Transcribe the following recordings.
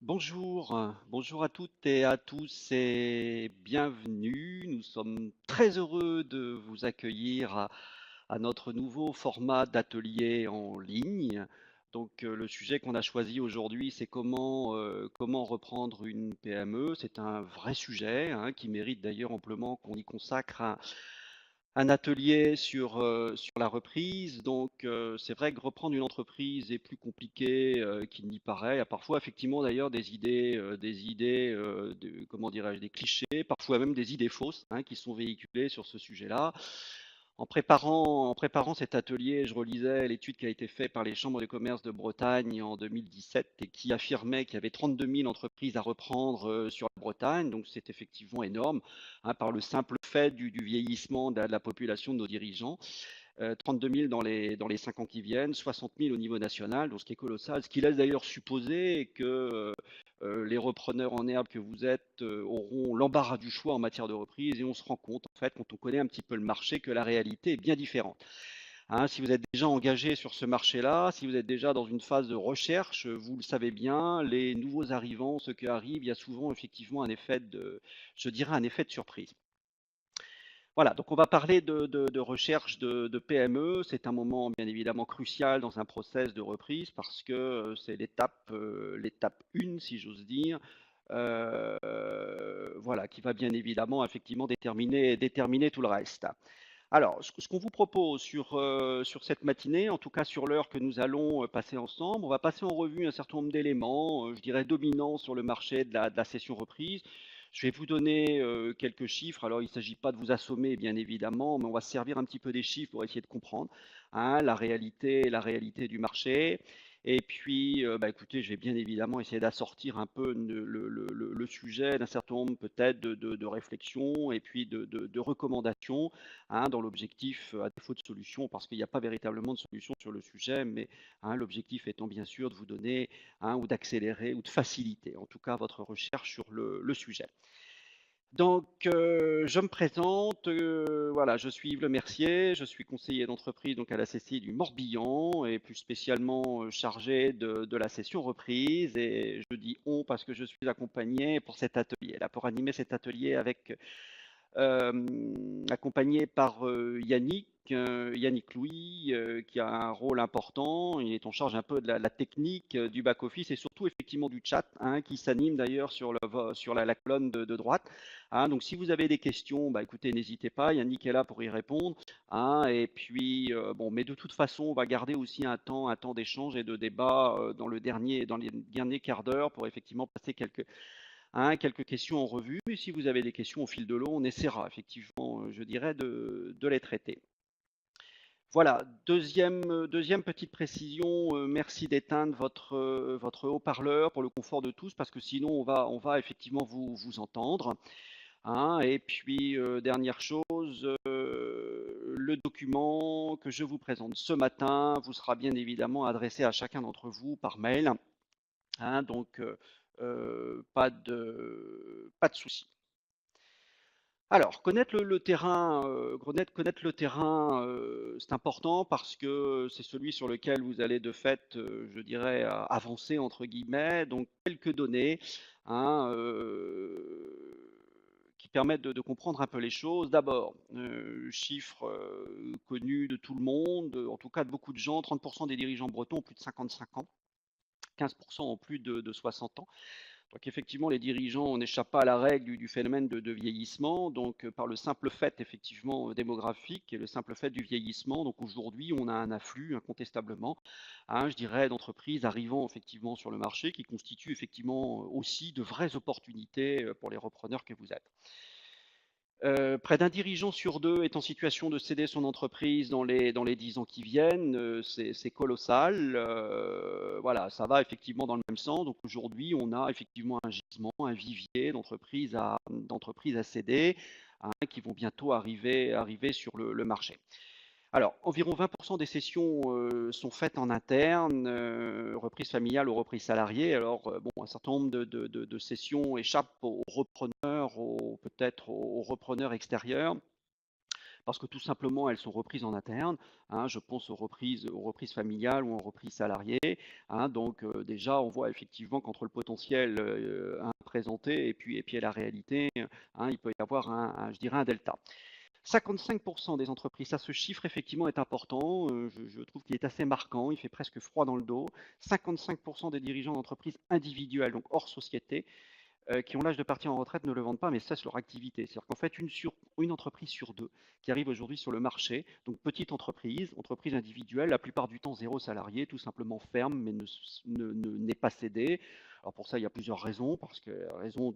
Bonjour à toutes et à tous et bienvenue. Nous sommes très heureux de vous accueillir à notre nouveau format d'atelier en ligne. Donc, le sujet qu'on a choisi aujourd'hui, c'est comment reprendre une PME. C'est un vrai sujet, hein, qui mérite d'ailleurs amplement qu'on y consacre un atelier sur la reprise. Donc, c'est vrai que reprendre une entreprise est plus compliqué qu'il n'y paraît. Il y a parfois effectivement d'ailleurs comment dirais-je, des clichés, parfois même des idées fausses, hein, qui sont véhiculées sur ce sujet-là. En préparant cet atelier, je relisais l'étude qui a été faite par les chambres de commerce de Bretagne en 2017 et qui affirmait qu'il y avait 32 000 entreprises à reprendre sur la Bretagne. Donc c'est effectivement énorme, hein, par le simple fait du vieillissement de la population de nos dirigeants. 32 000 dans les 5 ans qui viennent, 60 000 au niveau national, donc ce qui est colossal. Ce qui laisse d'ailleurs supposer que les repreneurs en herbe que vous êtes auront l'embarras du choix en matière de reprise, et on se rend compte, en fait, quand on connaît un petit peu le marché, que la réalité est bien différente. Hein, si vous êtes déjà engagé sur ce marché-là, si vous êtes déjà dans une phase de recherche, vous le savez bien, les nouveaux arrivants, ceux qui arrivent, il y a souvent effectivement je dirais, un effet de surprise. Voilà, donc on va parler de recherche de PME. C'est un moment bien évidemment crucial dans un process de reprise parce que c'est l'étape 1, si j'ose dire, voilà, qui va bien évidemment effectivement déterminer tout le reste. Alors, ce qu'on vous propose sur cette matinée, en tout cas sur l'heure que nous allons passer ensemble, on va passer en revue un certain nombre d'éléments, je dirais dominants sur le marché de la session reprise. Je vais vous donner quelques chiffres. Alors, il ne s'agit pas de vous assommer, bien évidemment, mais on va se servir un petit peu des chiffres pour essayer de comprendre, hein, la réalité du marché. Et puis, bah, écoutez, je vais bien évidemment essayer d'assortir un peu le sujet d'un certain nombre peut-être de réflexions et puis de recommandations, hein, dans l'objectif, à défaut de solution, parce qu'il n'y a pas véritablement de solution sur le sujet, mais hein, l'objectif étant bien sûr de vous donner, hein, ou d'accélérer ou de faciliter en tout cas votre recherche sur le sujet. Donc, je me présente, voilà, je suis Yves Le Mercier, je suis conseiller d'entreprise donc à la CCI du Morbihan et plus spécialement chargé de la session reprise. Et je dis on parce que je suis accompagné pour cet atelier, là, pour animer cet atelier accompagné par Yannick Louis, qui a un rôle important. Il est en charge un peu de la technique du back-office et surtout effectivement du chat, hein, qui s'anime d'ailleurs sur la colonne de droite. Hein. Donc si vous avez des questions, bah, écoutez, n'hésitez pas, Yannick est là pour y répondre. Hein. Et puis, bon, mais de toute façon, on va garder aussi un temps d'échange et de débat dans les derniers quarts d'heure pour effectivement passer quelques questions en revue. Et si vous avez des questions au fil de l'eau, on essaiera effectivement, je dirais, de les traiter. Voilà, deuxième petite précision, merci d'éteindre votre haut-parleur pour le confort de tous, parce que sinon on va effectivement vous entendre. Hein. Et puis, dernière chose, le document que je vous présente ce matin vous sera bien évidemment adressé à chacun d'entre vous par mail. Hein. Donc, pas de souci. Alors, connaître le terrain, connaître le terrain, c'est important parce que c'est celui sur lequel vous allez de fait, je dirais, avancer entre guillemets. Donc, quelques données, hein, qui permettent de comprendre un peu les choses. D'abord, chiffre connu de tout le monde, en tout cas de beaucoup de gens, 30% des dirigeants bretons ont plus de 55 ans, 15% ont plus de 60 ans. Donc effectivement, les dirigeants, on n'échappe pas à la règle du phénomène de vieillissement, donc par le simple fait effectivement démographique et le simple fait du vieillissement. Donc aujourd'hui, on a un afflux incontestablement, hein, je dirais, d'entreprises arrivant effectivement sur le marché qui constituent effectivement aussi de vraies opportunités pour les repreneurs que vous êtes. Près d'un dirigeant sur deux est en situation de céder son entreprise dans les 10 ans qui viennent. C'est colossal. Voilà, ça va effectivement dans le même sens. Donc aujourd'hui, on a effectivement un gisement, un vivier d'entreprises à céder, hein, qui vont bientôt arriver sur le marché. Alors, environ 20% des cessions sont faites en interne, reprise familiale ou reprise salariée. Alors, bon, un certain nombre de cessions échappent aux repreneurs, peut-être aux repreneurs extérieurs. parce que tout simplement elles sont reprises en interne, hein. Je pense aux reprises familiales ou aux reprises salariées, hein. Donc déjà, on voit effectivement qu'entre le potentiel présenté et puis la réalité, hein, il peut y avoir je dirais un delta. 55% des entreprises, ça ce chiffre effectivement est important, je trouve qu'il est assez marquant, il fait presque froid dans le dos. 55% des dirigeants d'entreprises individuelles, donc hors société, qui ont l'âge de partir en retraite ne le vendent pas, mais cessent leur activité. C'est-à-dire qu'en fait, une entreprise sur deux qui arrive aujourd'hui sur le marché, donc petite entreprise, entreprise individuelle, la plupart du temps zéro salarié, tout simplement ferme, mais n'est pas cédée. Alors pour ça, il y a plusieurs raisons, parce que raison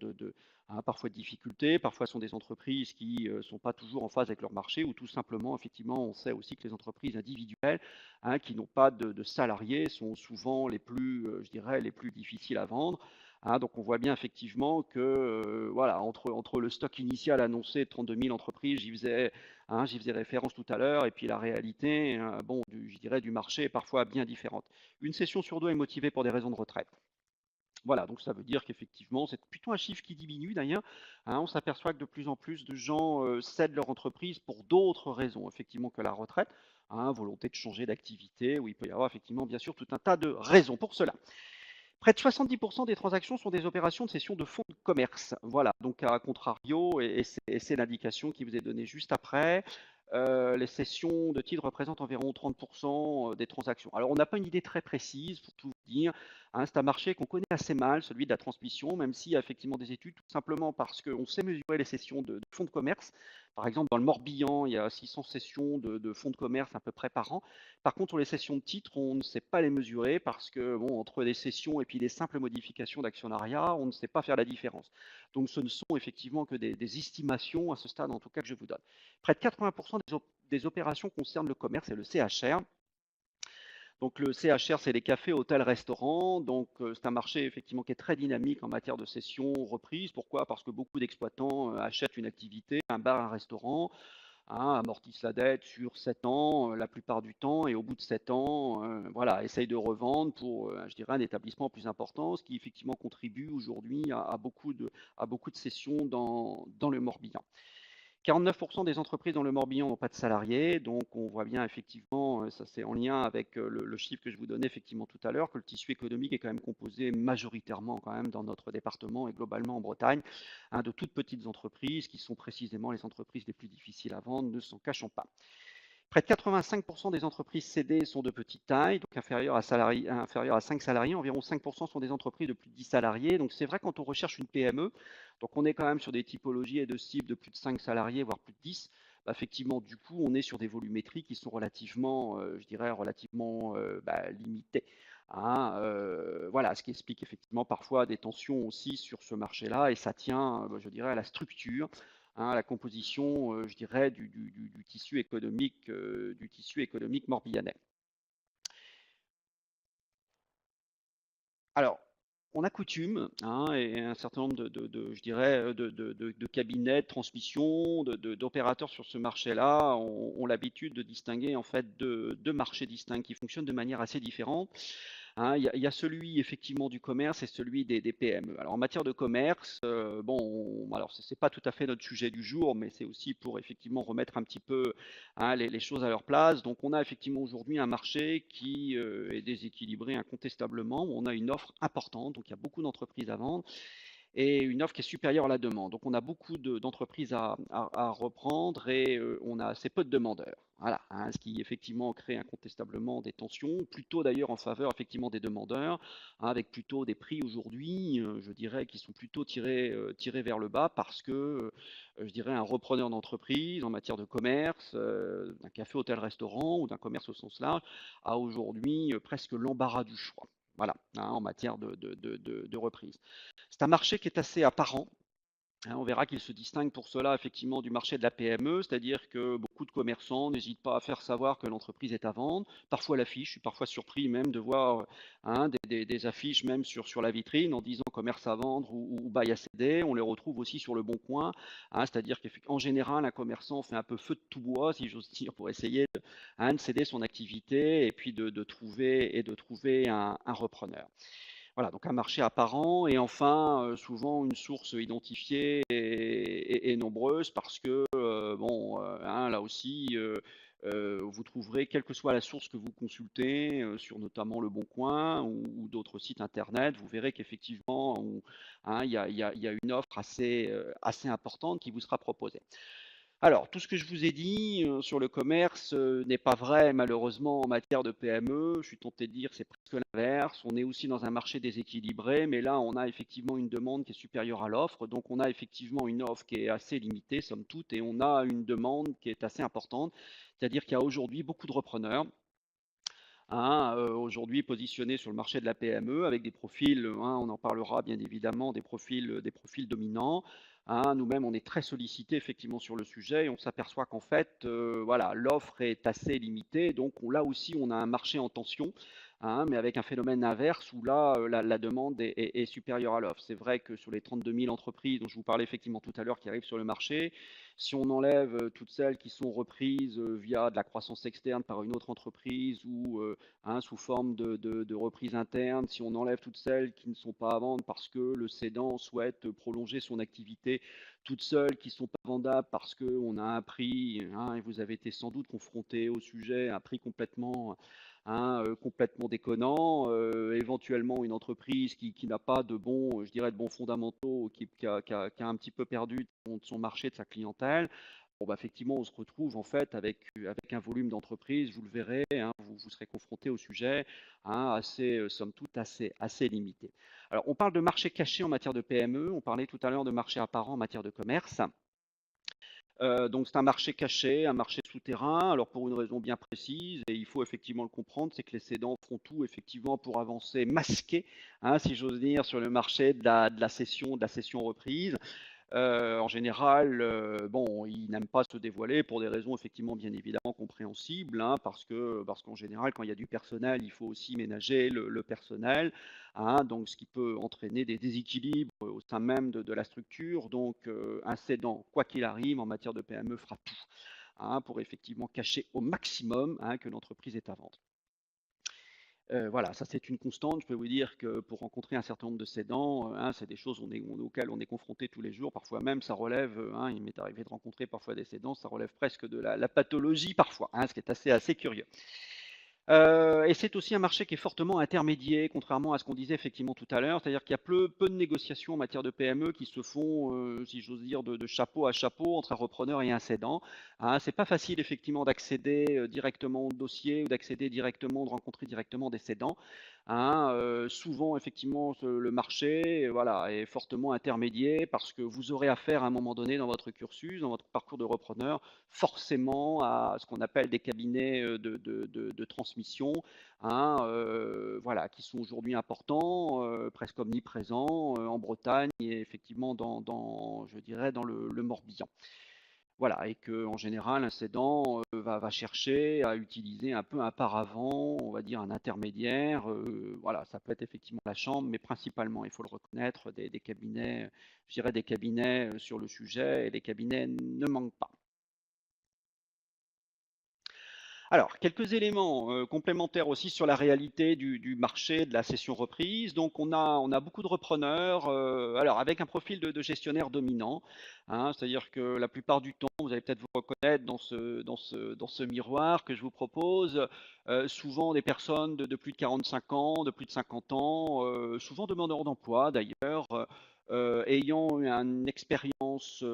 parfois de difficultés, parfois ce sont des entreprises qui ne sont pas toujours en phase avec leur marché, ou tout simplement, effectivement, on sait aussi que les entreprises individuelles, hein, qui n'ont pas de salariés sont souvent les plus, je dirais, les plus difficiles à vendre. Hein, donc on voit bien effectivement que voilà, entre le stock initial annoncé de 32 000 entreprises, j'y faisais référence tout à l'heure, et puis la réalité, bon, je dirais du marché est parfois bien différente. Une session sur deux est motivée pour des raisons de retraite. Voilà, donc ça veut dire qu'effectivement, c'est plutôt un chiffre qui diminue d'ailleurs, hein. On s'aperçoit que de plus en plus de gens cèdent leur entreprise pour d'autres raisons, effectivement, que la retraite, hein, volonté de changer d'activité, où il peut y avoir effectivement, bien sûr, tout un tas de raisons pour cela. Près de 70% des transactions sont des opérations de cession de fonds de commerce. Voilà, donc à contrario, et c'est l'indication qui vous est donnée juste après, les cessions de titres représentent environ 30% des transactions. Alors on n'a pas une idée très précise, pour tout vous dire, hein. C'est un marché qu'on connaît assez mal, celui de la transmission, même s'il y a effectivement des études, tout simplement parce qu'on sait mesurer les cessions de fonds de commerce. Par exemple, dans le Morbihan, il y a 600 cessions de fonds de commerce à peu près par an. Par contre, pour les cessions de titres, on ne sait pas les mesurer parce que, bon, entre les cessions et puis les simples modifications d'actionnariat, on ne sait pas faire la différence. Donc, ce ne sont effectivement que des estimations à ce stade, en tout cas, que je vous donne. Près de 80% des opérations concernent le commerce et le CHR. Donc, le CHR, c'est les cafés, hôtels, restaurants. Donc, c'est un marché effectivement qui est très dynamique en matière de cession reprise. Pourquoi? Parce que beaucoup d'exploitants achètent une activité, un bar, un restaurant, hein, amortissent la dette sur 7 ans la plupart du temps, et au bout de 7 ans, voilà, essayent de revendre pour, je dirais, un établissement plus important, ce qui effectivement contribue aujourd'hui à beaucoup de cessions dans le Morbihan. 49% des entreprises dans le Morbihan n'ont pas de salariés, donc on voit bien effectivement, ça c'est en lien avec le chiffre que je vous donnais effectivement tout à l'heure, que le tissu économique est quand même composé majoritairement quand même dans notre département et globalement en Bretagne, hein, de toutes petites entreprises qui sont précisément les entreprises les plus difficiles à vendre, ne s'en cachons pas. Près de 85% des entreprises cédées sont de petite taille, donc inférieures à 5 salariés. Environ 5% sont des entreprises de plus de 10 salariés. Donc c'est vrai quand on recherche une PME, donc on est quand même sur des typologies et de cibles de plus de 5 salariés, voire plus de 10. Bah, effectivement, du coup, on est sur des volumétries qui sont relativement, je dirais, relativement limités, hein. Voilà, ce qui explique effectivement parfois des tensions aussi sur ce marché-là, et ça tient, je dirais, à la structure, hein, la composition, je dirais, du tissu économique morbihanais. Alors, on a coutume, hein, et un certain nombre je dirais, de cabinets de transmission, d'opérateurs sur ce marché-là ont l'habitude de distinguer en fait deux marchés distincts qui fonctionnent de manière assez différente. Hein, il y a celui effectivement du commerce et celui des PME. Alors en matière de commerce, bon, alors c'est pas tout à fait notre sujet du jour, mais c'est aussi pour effectivement remettre un petit peu, hein, les choses à leur place. Donc on a effectivement aujourd'hui un marché qui est déséquilibré incontestablement, où on a une offre importante, donc il y a beaucoup d'entreprises à vendre, et une offre qui est supérieure à la demande. Donc on a beaucoup d'entreprises à reprendre, et on a assez peu de demandeurs. Voilà, hein, ce qui effectivement crée incontestablement des tensions, plutôt d'ailleurs en faveur effectivement des demandeurs, hein, avec plutôt des prix aujourd'hui, je dirais, qui sont plutôt tirés vers le bas, parce que, je dirais, un repreneur d'entreprise en matière de commerce, d'un café, hôtel, restaurant ou d'un commerce au sens large, a aujourd'hui presque l'embarras du choix. Voilà, hein, en matière de reprise. C'est un marché qui est assez apparent, hein. On verra qu'il se distingue pour cela effectivement du marché de la PME, c'est-à-dire que beaucoup de commerçants n'hésitent pas à faire savoir que l'entreprise est à vendre. Parfois l'affiche, je suis parfois surpris même de voir, hein, des affiches même sur la vitrine en disant commerce à vendre ou bail à céder. On les retrouve aussi sur le bon coin, hein, c'est-à-dire qu'en général un commerçant fait un peu feu de tout bois, si j'ose dire, pour essayer de céder son activité et puis de trouver un repreneur. Voilà, donc un marché apparent et enfin, souvent une source identifiée et nombreuse parce que, bon, hein, là aussi, vous trouverez, quelle que soit la source que vous consultez, sur notamment Le Bon Coin ou d'autres sites internet, vous verrez qu'effectivement, hein, il y a une offre assez importante qui vous sera proposée. Alors, tout ce que je vous ai dit sur le commerce n'est pas vrai malheureusement en matière de PME. Je suis tenté de dire que c'est presque l'inverse. On est aussi dans un marché déséquilibré, mais là, on a effectivement une demande qui est supérieure à l'offre. Donc, on a effectivement une offre qui est assez limitée, somme toute, et on a une demande qui est assez importante. C'est-à-dire qu'il y a aujourd'hui beaucoup de repreneurs, hein, aujourd'hui positionnés sur le marché de la PME avec des profils, hein, on en parlera bien évidemment, des profils dominants. Hein. Nous-mêmes, on est très sollicités effectivement sur le sujet et on s'aperçoit qu'en fait, voilà, l'offre est assez limitée. Donc là aussi, on a un marché en tension, hein, mais avec un phénomène inverse où là, la demande est supérieure à l'offre. C'est vrai que sur les 32 000 entreprises dont je vous parlais effectivement tout à l'heure qui arrivent sur le marché, si on enlève toutes celles qui sont reprises via de la croissance externe par une autre entreprise ou hein, sous forme de reprise interne, si on enlève toutes celles qui ne sont pas à vendre parce que le cédant souhaite prolonger son activité, toutes celles qui ne sont pas vendables parce qu'on a un prix, hein, et vous avez été sans doute confronté au sujet, un prix complètement, hein, complètement déconnant, éventuellement une entreprise qui n'a pas de bons, je dirais, de bons fondamentaux, qui a un petit peu perdu de son marché, de sa clientèle. Bon, bah, effectivement, on se retrouve en fait avec un volume d'entreprise, vous le verrez, hein, vous serez confronté au sujet, hein, assez, somme toute, assez limité. Alors, on parle de marché caché en matière de PME, on parlait tout à l'heure de marché apparent en matière de commerce. Donc c'est un marché caché, un marché souterrain, alors pour une raison bien précise, et il faut effectivement le comprendre, c'est que les cédants font tout effectivement pour avancer masqués, hein, si j'ose dire, sur le marché de la cession reprise. En général, bon, ils n'aiment pas se dévoiler pour des raisons effectivement bien évidemment compréhensibles, hein, parce qu'en général, quand il y a du personnel, il faut aussi ménager le personnel, hein, donc ce qui peut entraîner des déséquilibres au sein même de la structure. Donc, un cédant, quoi qu'il arrive, en matière de PME, fera tout, hein, pour effectivement cacher au maximum, hein, que l'entreprise est à vendre. Voilà, ça c'est une constante. Je peux vous dire que pour rencontrer un certain nombre de cédants, hein, c'est des choses auxquelles on est confronté tous les jours. Parfois même, ça relève, hein, il m'est arrivé de rencontrer parfois des cédants, ça relève presque de la pathologie parfois, hein, ce qui est assez curieux. Et c'est aussi un marché qui est fortement intermédié, contrairement à ce qu'on disait effectivement tout à l'heure. C'est-à-dire qu'il y a peu de négociations en matière de PME qui se font, si j'ose dire, de chapeau à chapeau entre un repreneur et un cédant. Hein, c'est pas facile effectivement d'accéder directement au dossier ou d'accéder directement, de rencontrer directement des cédants. Hein, souvent effectivement le marché voilà, est fortement intermédié parce que vous aurez affaire à un moment donné dans votre cursus, dans votre parcours de repreneur, forcément à ce qu'on appelle des cabinets de transmission, hein, voilà, qui sont aujourd'hui importants, presque omniprésents en Bretagne et effectivement je dirais, dans le Morbihan. Voilà, et que en général, un cédant va chercher à utiliser un peu un paravent, on va dire un intermédiaire. Voilà, ça peut être effectivement la chambre, mais principalement, il faut le reconnaître, des cabinets, je dirais des cabinets sur le sujet, et les cabinets ne manquent pas. Alors, quelques éléments complémentaires aussi sur la réalité du marché de la cession reprise. Donc, on a beaucoup de repreneurs, alors avec un profil de gestionnaire dominant, hein, c'est-à-dire que la plupart du temps, vous allez peut-être vous reconnaître dans ce miroir que je vous propose, souvent des personnes de plus de 45 ans, de plus de 50 ans, souvent demandeurs d'emploi d'ailleurs, ayant eu une expérience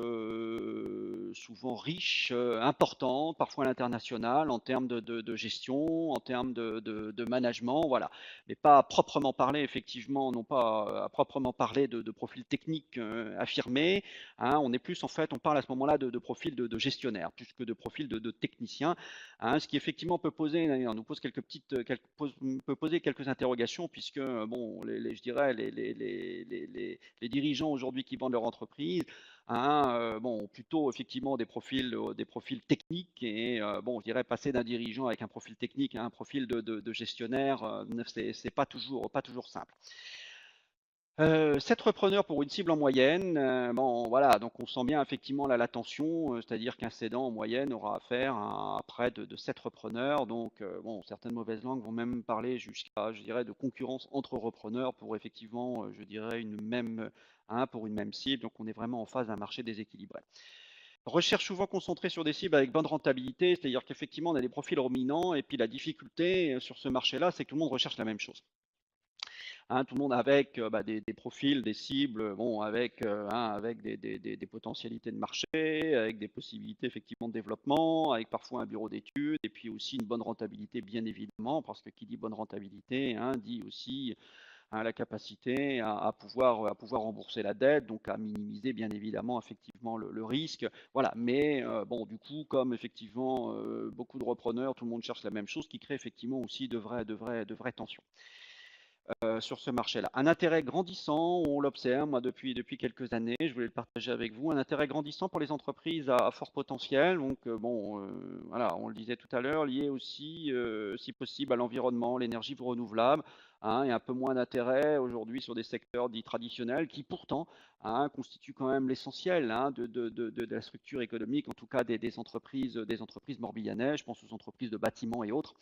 souvent riche, importante, parfois à l'international, en termes de gestion, en termes de management, voilà. Mais pas à proprement parler, effectivement, non pas à proprement parler de profil technique affirmé. Hein, on est plus, en fait, on parle à ce moment-là de profil de gestionnaire, plus que de profil de technicien. Hein, ce qui effectivement peut poser, on nous pose peut poser quelques interrogations, puisque, bon, je dirais, les dirigeants aujourd'hui qui vendent leur entreprise, hein, bon, plutôt effectivement des profils techniques et bon, je dirais passer d'un dirigeant avec un profil technique à un profil de gestionnaire, c'est pas toujours simple. 7 repreneurs pour une cible en moyenne. Bon, voilà, donc on sent bien effectivement là la tension, c'est-à-dire qu'un cédant en moyenne aura affaire à près de 7 repreneurs. Donc, bon, certaines mauvaises langues vont même parler jusqu'à, je dirais, de concurrence entre repreneurs pour effectivement, je dirais, pour une même cible. Donc, on est vraiment en phase d'un marché déséquilibré. Recherche souvent concentrée sur des cibles avec bonne rentabilité, c'est-à-dire qu'effectivement, on a des profils dominants et puis la difficulté sur ce marché-là, c'est que tout le monde recherche la même chose. Hein, tout le monde avec des profils, des cibles, bon, avec des potentialités de marché, avec des possibilités effectivement de développement, avec parfois un bureau d'études, et puis aussi une bonne rentabilité, bien évidemment, parce que qui dit bonne rentabilité, hein, dit aussi la capacité à pouvoir rembourser la dette, donc à minimiser bien évidemment effectivement le risque. Voilà, mais bon, du coup, comme effectivement beaucoup de repreneurs, tout le monde cherche la même chose, qui crée effectivement aussi de vraies tensions sur ce marché-là. Un intérêt grandissant, on l'observe, moi, depuis quelques années, je voulais le partager avec vous, un intérêt grandissant pour les entreprises à fort potentiel. Donc, bon, voilà, on le disait tout à l'heure, lié aussi, si possible, à l'environnement, l'énergie renouvelable, hein, et un peu moins d'intérêt aujourd'hui sur des secteurs dits traditionnels qui, pourtant, hein, constituent quand même l'essentiel hein, de la structure économique, en tout cas des entreprises morbihanaises. Je pense aux entreprises de bâtiments et autres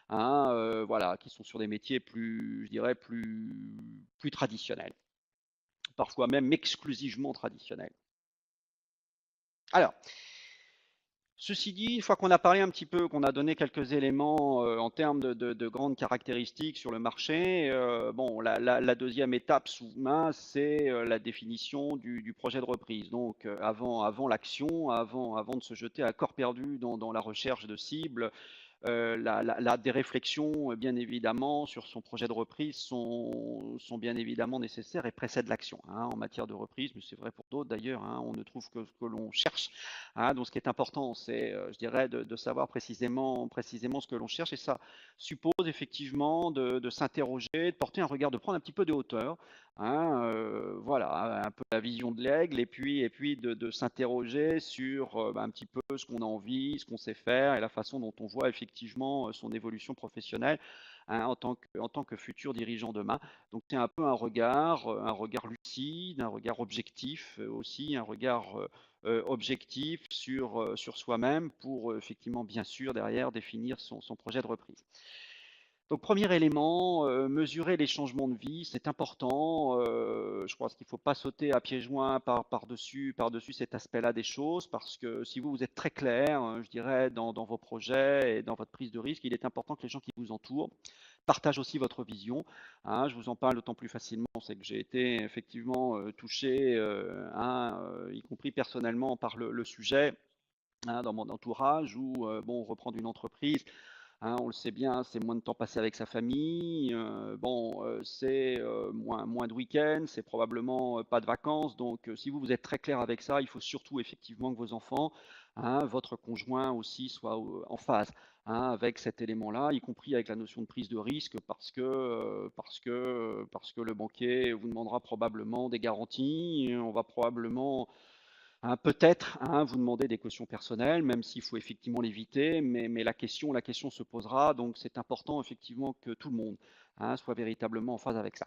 hein, voilà, qui sont sur des métiers plus, je dirais, plus traditionnels, parfois même exclusivement traditionnels. Alors, ceci dit, une fois qu'on a parlé un petit peu, qu'on a donné quelques éléments en termes de grandes caractéristiques sur le marché, bon, la deuxième étape sous main, c'est la définition du projet de reprise. Donc, avant l'action, avant de se jeter à corps perdu dans la recherche de cibles, des réflexions, bien évidemment, sur son projet de reprise sont bien évidemment nécessaires et précèdent l'action hein, en matière de reprise, mais c'est vrai pour d'autres d'ailleurs. Hein, on ne trouve que ce que l'on cherche. Hein, donc, ce qui est important, c'est, je dirais, de savoir précisément ce que l'on cherche, et ça suppose effectivement de s'interroger, de porter un regard, de prendre un petit peu de hauteur. Hein, voilà, un peu la vision de l'aigle, et puis de s'interroger sur un petit peu ce qu'on a envie, ce qu'on sait faire et la façon dont on voit effectivement son évolution professionnelle hein, en tant que futur dirigeant demain. Donc c'est un peu un regard lucide, un regard objectif aussi, un regard objectif sur soi-même pour effectivement bien sûr derrière définir son projet de reprise. Donc, premier élément, mesurer les changements de vie, c'est important. Je pense qu'il ne faut pas sauter à pieds joints par-dessus cet aspect-là des choses, parce que si vous êtes très clair, je dirais, dans vos projets et dans votre prise de risque, il est important que les gens qui vous entourent partagent aussi votre vision. Hein. Je vous en parle d'autant plus facilement, c'est que j'ai été effectivement touché, y compris personnellement, par le sujet hein, dans mon entourage, où bon, reprendre une entreprise. Hein, on le sait bien, c'est moins de temps passé avec sa famille. Bon, c'est moins de week-ends, c'est probablement pas de vacances. Donc, si vous êtes très clair avec ça, il faut surtout effectivement que vos enfants, hein, votre conjoint aussi, soient en phase hein, avec cet élément-là, y compris avec la notion de prise de risque, parce que le banquier vous demandera probablement des garanties. On va probablement hein, peut-être hein, vous demandez des cautions personnelles, même s'il faut effectivement l'éviter, mais la question se posera, donc c'est important effectivement que tout le monde hein, soit véritablement en phase avec ça.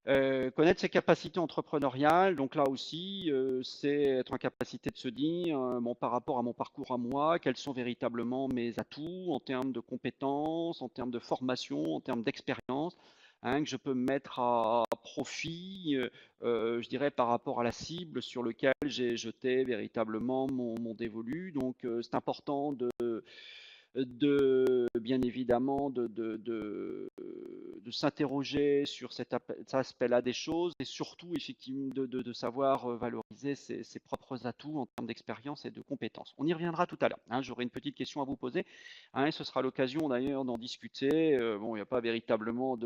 Connaître ses capacités entrepreneuriales, donc là aussi, c'est être en capacité de se dire, bon, par rapport à mon parcours à moi, quels sont véritablement mes atouts en termes de compétences, en termes de formation, en termes d'expérience, hein, que je peux me mettre à profit, je dirais, par rapport à la cible sur laquelle j'ai jeté véritablement mon dévolu. Donc, c'est important bien évidemment de s'interroger sur cet aspect-là des choses et surtout effectivement de savoir valoriser ses propres atouts en termes d'expérience et de compétences. On y reviendra tout à l'heure. Hein, j'aurai une petite question à vous poser hein, et ce sera l'occasion d'ailleurs d'en discuter. Bon, il n'y a pas véritablement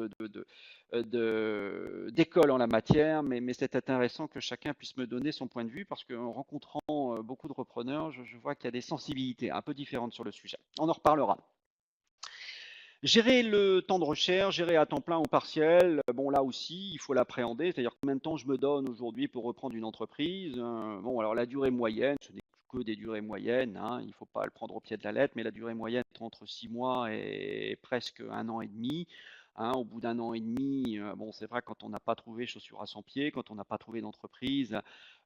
d'école en la matière, mais c'est intéressant que chacun puisse me donner son point de vue parce qu'en rencontrant beaucoup de repreneurs, je vois qu'il y a des sensibilités un peu différentes sur le sujet. On en reparlera. Gérer le temps de recherche, gérer à temps plein ou partiel, bon là aussi, il faut l'appréhender, c'est-à-dire combien de temps je me donne aujourd'hui pour reprendre une entreprise. Bon, alors la durée moyenne, ce n'est que des durées moyennes, hein, il ne faut pas le prendre au pied de la lettre, mais la durée moyenne est entre 6 mois et presque 1 an et demi. hein, au bout d'un an et demi, bon, c'est vrai, quand on n'a pas trouvé chaussures à son pied, quand on n'a pas trouvé d'entreprise,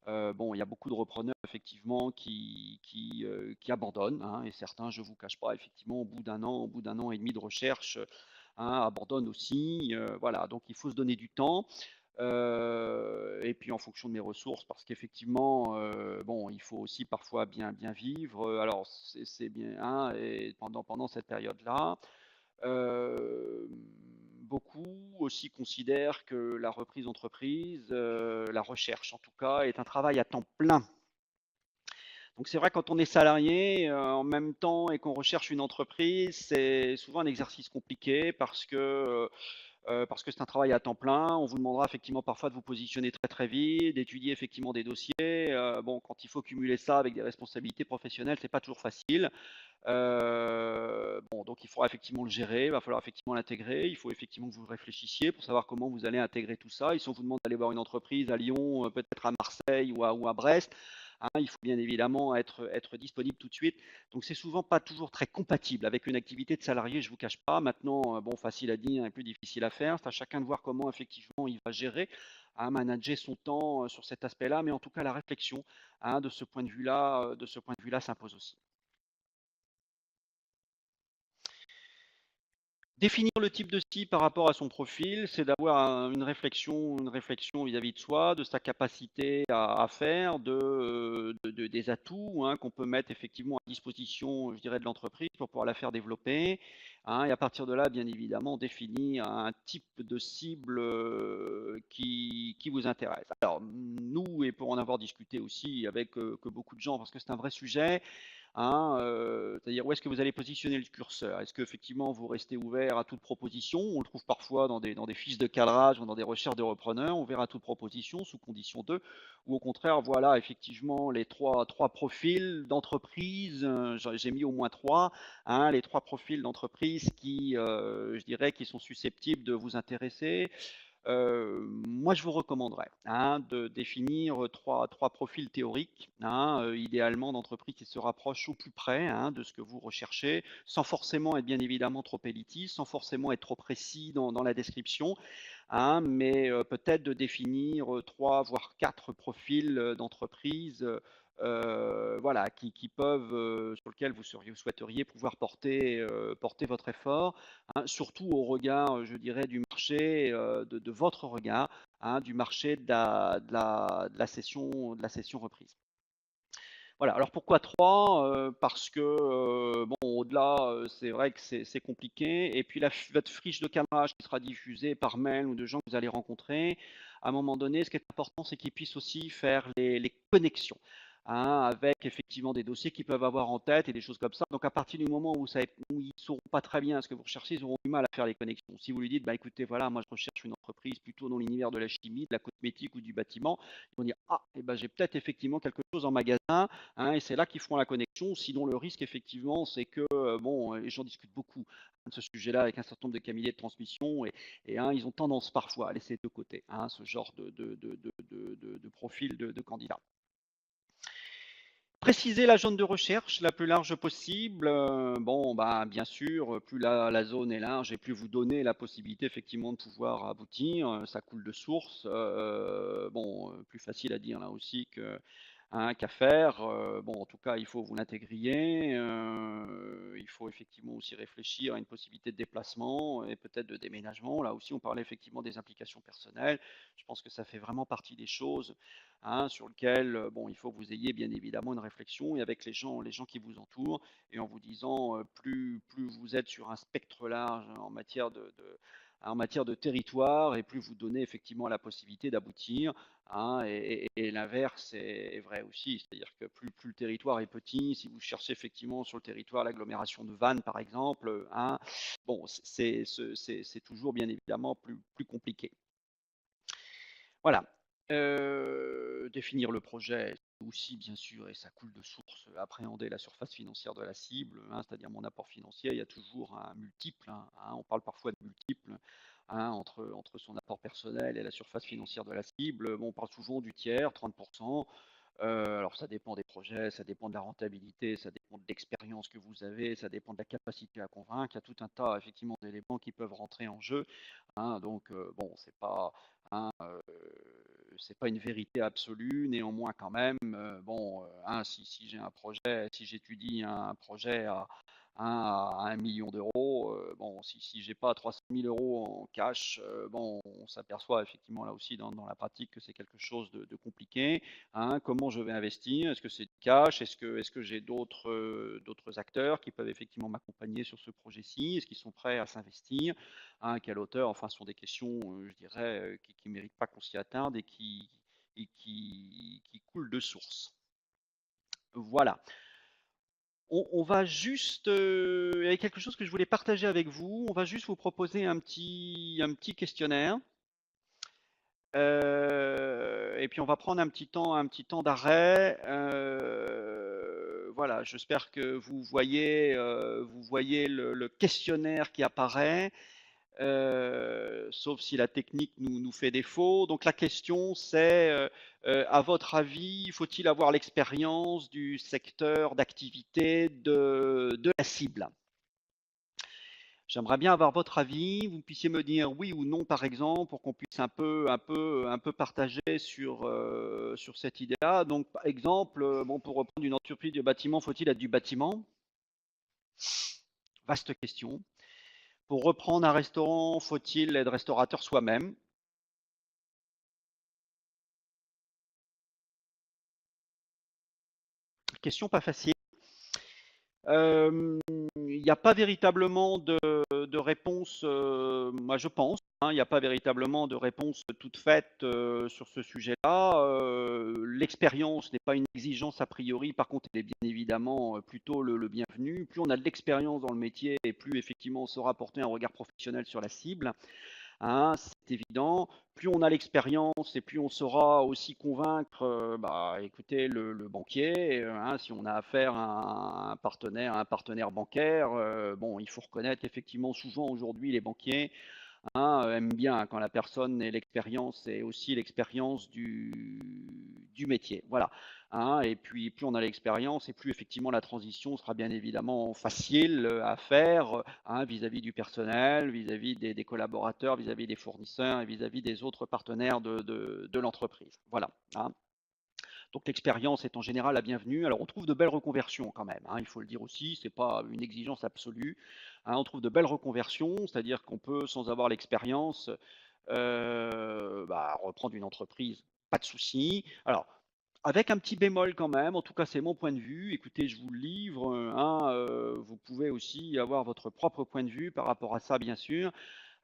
bon, il y a beaucoup de repreneurs effectivement qui abandonnent, hein, et certains, je vous cache pas, effectivement, au bout d'un an et demi de recherche, hein, abandonnent aussi. Voilà, donc il faut se donner du temps. Et puis en fonction de mes ressources, parce qu'effectivement, bon, il faut aussi parfois bien vivre. Alors c'est bien, hein, et pendant cette période-là. Beaucoup aussi considèrent que la reprise d'entreprise, la recherche en tout cas, est un travail à temps plein. Donc c'est vrai, quand on est salarié en même temps et qu'on recherche une entreprise, c'est souvent un exercice compliqué parce que c'est un travail à temps plein. On vous demandera effectivement parfois de vous positionner très vite, d'étudier effectivement des dossiers. Bon, quand il faut cumuler ça avec des responsabilités professionnelles, c'est pas toujours facile. Bon, donc il faudra effectivement le gérer, il va falloir effectivement l'intégrer. Il faut effectivement que vous réfléchissiez pour savoir comment vous allez intégrer tout ça. Et si on vous demande d'aller voir une entreprise à Lyon, peut-être à Marseille ou à Brest, hein, il faut bien évidemment être disponible tout de suite. Donc c'est souvent pas toujours très compatible avec une activité de salarié, je vous cache pas. Maintenant, bon, facile à dire, un peu difficile à faire. C'est à chacun de voir comment effectivement il va gérer, hein, manager son temps sur cet aspect-là. Mais en tout cas, la réflexion, hein, de ce point de vue-là, s'impose aussi. Définir le type de site par rapport à son profil, c'est d'avoir une réflexion vis-à-vis de soi, de sa capacité à faire, des atouts, hein, qu'on peut mettre effectivement à disposition, je dirais, de l'entreprise pour pouvoir la faire développer, hein, et à partir de là, bien évidemment, définir un type de cible qui vous intéresse. Alors, nous, et pour en avoir discuté aussi avec que beaucoup de gens, parce que c'est un vrai sujet, hein, c'est-à-dire où est-ce que vous allez positionner le curseur? Est-ce qu'effectivement vous restez ouvert à toute proposition? On le trouve parfois dans des fiches de cadrage ou dans des recherches de repreneurs, ouvert à toute proposition sous condition 2, ou au contraire, voilà effectivement les trois profils d'entreprise, j'ai mis au moins trois, hein, les trois profils d'entreprise qui, je dirais, qui sont susceptibles de vous intéresser. Moi, je vous recommanderais, hein, de définir trois profils théoriques, hein, idéalement d'entreprises qui se rapprochent au plus près, hein, de ce que vous recherchez, sans forcément être bien évidemment trop élitiste, sans forcément être trop précis dans la description, hein, mais peut-être de définir trois voire quatre profils d'entreprises, voilà, qui peuvent, sur lesquels vous souhaiteriez pouvoir porter votre effort, hein, surtout au regard, je dirais, du marché, de votre regard, hein, du marché de la session reprise. Voilà, alors pourquoi 3? Parce que, bon, au-delà, c'est vrai que c'est compliqué. Et puis votre fiche de cadrage qui sera diffusée par mail ou de gens que vous allez rencontrer, à un moment donné, ce qui est important, c'est qu'ils puissent aussi faire les connexions, hein, avec effectivement des dossiers qu'ils peuvent avoir en tête et des choses comme ça. Donc à partir du moment où ils ne sauront pas très bien ce que vous recherchez, ils auront du mal à faire les connexions. Si vous lui dites, bah écoutez, voilà, moi je recherche une entreprise plutôt dans l'univers de la chimie, de la cosmétique ou du bâtiment, ils vont dire, ah, et ben j'ai peut-être effectivement quelque chose en magasin, hein, et c'est là qu'ils feront la connexion. Sinon, le risque, effectivement, c'est que, bon, les gens discutent beaucoup de ce sujet-là avec un certain nombre de cabinets de transmission et hein, ils ont tendance parfois à laisser de côté, hein, ce genre de profil de candidat. Préciser la zone de recherche la plus large possible. Bon, bah, bien sûr, plus la zone est large et plus vous donnez la possibilité effectivement de pouvoir aboutir, ça coule de source. Bon, plus facile à dire là aussi qu'à faire. Bon, en tout cas, il faut vous l'intégriez. Il faut effectivement aussi réfléchir à une possibilité de déplacement et peut-être de déménagement. Là aussi, on parlait effectivement des implications personnelles. Je pense que ça fait vraiment partie des choses, hein, sur lesquelles, bon, il faut que vous ayez bien évidemment une réflexion et avec les gens qui vous entourent et en vous disant, plus vous êtes sur un spectre large en matière de territoire et plus vous donnez effectivement la possibilité d'aboutir, hein, et l'inverse est vrai aussi, c'est-à-dire que plus le territoire est petit, si vous cherchez effectivement sur le territoire l'agglomération de Vannes par exemple, hein, bon, c'est toujours bien évidemment plus compliqué. Voilà. Définir le projet aussi, bien sûr, et ça coule de source, appréhender la surface financière de la cible, hein, c'est-à-dire mon apport financier. Il y a toujours un multiple, hein, on parle parfois de multiple, hein, entre son apport personnel et la surface financière de la cible. Bon, on parle souvent du tiers, 30%. Alors ça dépend des projets, ça dépend de la rentabilité, ça dépend de l'expérience que vous avez, ça dépend de la capacité à convaincre. Il y a tout un tas effectivement d'éléments qui peuvent rentrer en jeu, hein. Donc bon, hein, c'est pas une vérité absolue. Néanmoins quand même, bon, hein, si j'ai un projet, si j'étudie un projet à 1 million d'euros, bon, si j'ai pas 300 000 euros en cash, bon, on s'aperçoit effectivement là aussi dans la pratique que c'est quelque chose de compliqué, hein. Comment je vais investir? Est-ce que c'est du cash? Est-ce que j'ai d'autres acteurs qui peuvent effectivement m'accompagner sur ce projet-ci? Est-ce qu'ils sont prêts à s'investir? Hein, à quelle hauteur? Enfin, ce sont des questions, je dirais, qui ne méritent pas qu'on s'y attarde et qui coulent de source. Voilà. On va juste, il y avait quelque chose que je voulais partager avec vous. On va juste vous proposer un petit questionnaire. Et puis on va prendre un petit temps d'arrêt. Voilà, j'espère que vous voyez le questionnaire qui apparaît, sauf si la technique nous fait défaut. Donc la question c'est, à votre avis, faut-il avoir l'expérience du secteur d'activité de la cible? J'aimerais bien avoir votre avis. Vous puissiez me dire oui ou non, par exemple, pour qu'on puisse un peu partager sur cette idée-là. Donc, par exemple, bon, pour reprendre une entreprise de bâtiment, faut-il être du bâtiment? Vaste question. Pour reprendre un restaurant, faut-il être restaurateur soi-même? Question pas facile. Il n'y a pas véritablement de réponse, moi je pense, hein, il n'y a pas véritablement de réponse toute faite sur ce sujet-là. L'expérience n'est pas une exigence a priori, par contre, elle est bien évidemment plutôt le bienvenu. Plus on a de l'expérience dans le métier, et plus effectivement on saura porter un regard professionnel sur la cible, hein, c'est évident. Plus on a l'expérience et plus on saura aussi convaincre, bah, écoutez, le banquier, hein, si on a affaire à un partenaire bancaire, bon, il faut reconnaître effectivement souvent aujourd'hui les banquiers, hein, aiment bien quand la personne ait l'expérience et aussi l'expérience du métier. Voilà, hein. Et puis, plus on a l'expérience et plus effectivement la transition sera bien évidemment facile à faire, hein, vis-à-vis du personnel, vis-à-vis des collaborateurs, vis-à-vis des fournisseurs et vis-à-vis des autres partenaires de l'entreprise. Voilà, hein. Donc l'expérience est en général la bienvenue. Alors on trouve de belles reconversions quand même, hein, il faut le dire aussi, c'est pas une exigence absolue, hein. On trouve de belles reconversions, c'est-à-dire qu'on peut, sans avoir l'expérience, bah, reprendre une entreprise, pas de souci. Alors, avec un petit bémol quand même, en tout cas c'est mon point de vue. Écoutez, je vous le livre, hein, vous pouvez aussi avoir votre propre point de vue par rapport à ça, bien sûr,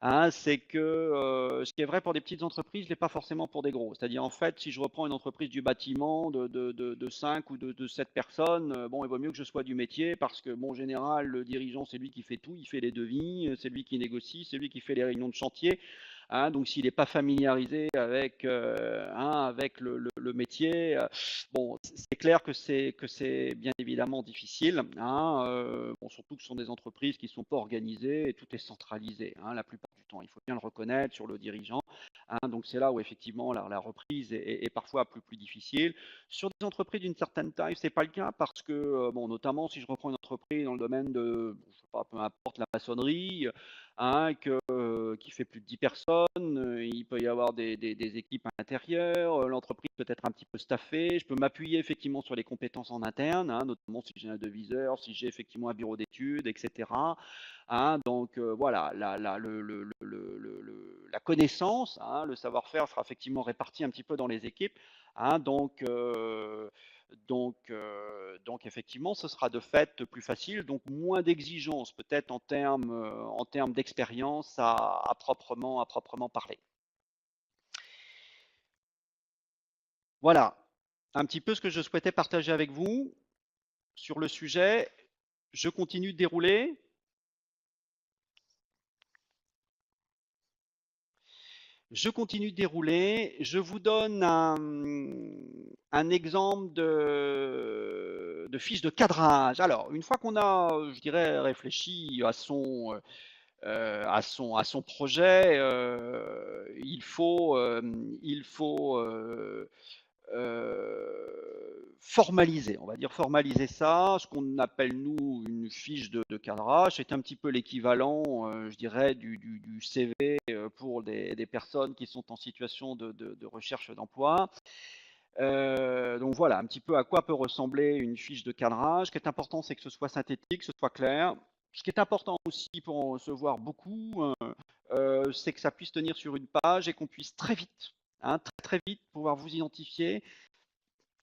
hein. C'est que ce qui est vrai pour des petites entreprises n'est pas forcément pour des gros. C'est-à-dire, en fait, si je reprends une entreprise du bâtiment de 5 ou de 7 personnes, bon, il vaut mieux que je sois du métier parce que, bon, en général, le dirigeant, c'est lui qui fait tout, il fait les devis, c'est lui qui négocie, c'est lui qui fait les réunions de chantier, hein. Donc, s'il n'est pas familiarisé avec le métier, bon, c'est clair que c'est bien évidemment difficile, hein. Bon, surtout que ce sont des entreprises qui ne sont pas organisées et tout est centralisé, hein, la plupart du temps. Il faut bien le reconnaître sur le dirigeant, hein. Donc, c'est là où effectivement la reprise est parfois plus difficile. Sur des entreprises d'une certaine taille, c'est pas le cas parce que, bon, notamment si je reprends une entreprise dans le domaine de, je sais pas, peu importe la maçonnerie, hein, qui fait plus de 10 personnes, il peut y avoir des équipes à l'intérieur, l'entreprise peut être un petit peu staffée, je peux m'appuyer effectivement sur les compétences en interne, hein, notamment si j'ai un deviseur, si j'ai effectivement un bureau d'études, etc., hein. Donc voilà, la connaissance, hein, le savoir-faire sera effectivement réparti un petit peu dans les équipes, hein. Donc effectivement, ce sera de fait plus facile, donc moins d'exigences peut-être en termes d'expérience à proprement parler. Voilà, un petit peu ce que je souhaitais partager avec vous sur le sujet. Je continue de dérouler. Je continue de dérouler. Je vous donne un exemple de fiche de cadrage. Alors, une fois qu'on a, je dirais, réfléchi à son projet, il faut formaliser, on va dire formaliser ça, ce qu'on appelle nous une fiche de cadrage, c'est un petit peu l'équivalent, je dirais, du CV pour des personnes qui sont en situation de recherche d'emploi. Donc voilà, un petit peu à quoi peut ressembler une fiche de cadrage. Ce qui est important, c'est que ce soit synthétique, que ce soit clair. Ce qui est important aussi pour en recevoir beaucoup, c'est que ça puisse tenir sur une page et qu'on puisse très vite, hein, très vite pouvoir vous identifier,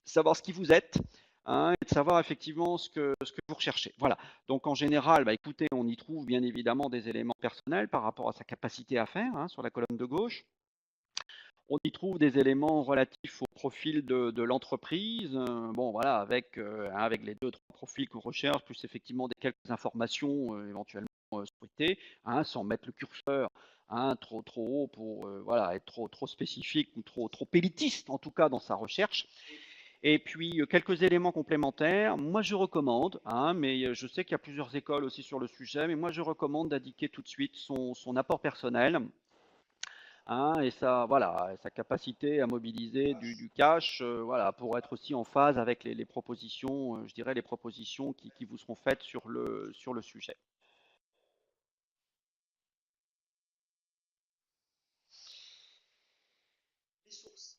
savoir ce qui vous êtes, hein, et de savoir effectivement ce que vous recherchez. Voilà. Donc en général, bah, écoutez, on y trouve bien évidemment des éléments personnels par rapport à sa capacité à faire, hein, sur la colonne de gauche. On y trouve des éléments relatifs au profil de l'entreprise. Bon, voilà, avec les deux, trois profils qu'on recherche, plus effectivement quelques informations éventuellement souhaitées, hein, sans mettre le curseur, hein, trop haut pour voilà, être trop spécifique ou trop élitiste, en tout cas, dans sa recherche. Et puis, quelques éléments complémentaires. Moi, je recommande, hein, mais je sais qu'il y a plusieurs écoles aussi sur le sujet, mais moi, je recommande d'indiquer tout de suite son apport personnel, hein, et voilà, sa capacité à mobiliser du cash, voilà, pour être aussi en phase avec les propositions, je dirais les propositions qui vous seront faites sur le sujet.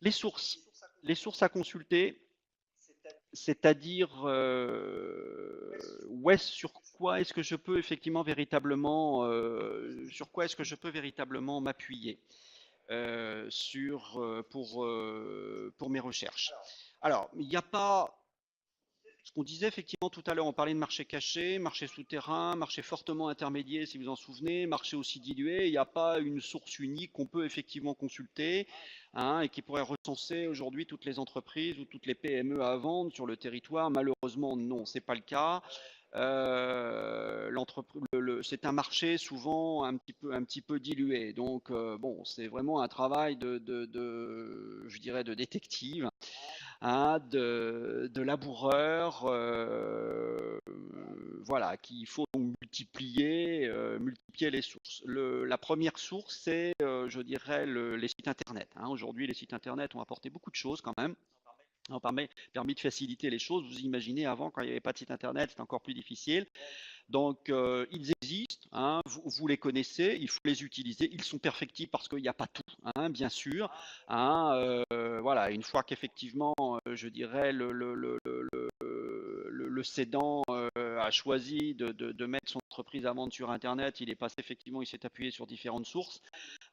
Les sources, les sources à consulter, c'est-à-dire sur quoi est-ce que je peux effectivement véritablement, sur quoi est-ce que je peux véritablement m'appuyer pour mes recherches. Alors, il n'y a pas ce qu'on disait effectivement tout à l'heure, on parlait de marché caché, marché souterrain, marché fortement intermédiaire, si vous en souvenez, marché aussi dilué. Il n'y a pas une source unique qu'on peut effectivement consulter, hein, et qui pourrait recenser aujourd'hui toutes les entreprises ou toutes les PME à vendre sur le territoire. Malheureusement, non, c'est pas le cas. C'est un marché souvent un petit peu dilué. Donc, bon, c'est vraiment un travail je dirais, de détective, hein, de laboureurs, voilà, qu'il faut donc multiplier les sources. La première source, c'est, je dirais, les sites internet, hein. Aujourd'hui, les sites internet ont apporté beaucoup de choses quand même. On permis de faciliter les choses. Vous imaginez, avant, quand il n'y avait pas de site internet, c'était encore plus difficile. Donc, ils existent, hein, vous les connaissez, il faut les utiliser. Ils sont perfectibles parce qu'il n'y a pas tout, hein, bien sûr, hein, voilà, une fois qu'effectivement, je dirais, le cédant a choisi de mettre son entreprise à vendre sur Internet, il est passé effectivement, il s'est appuyé sur différentes sources,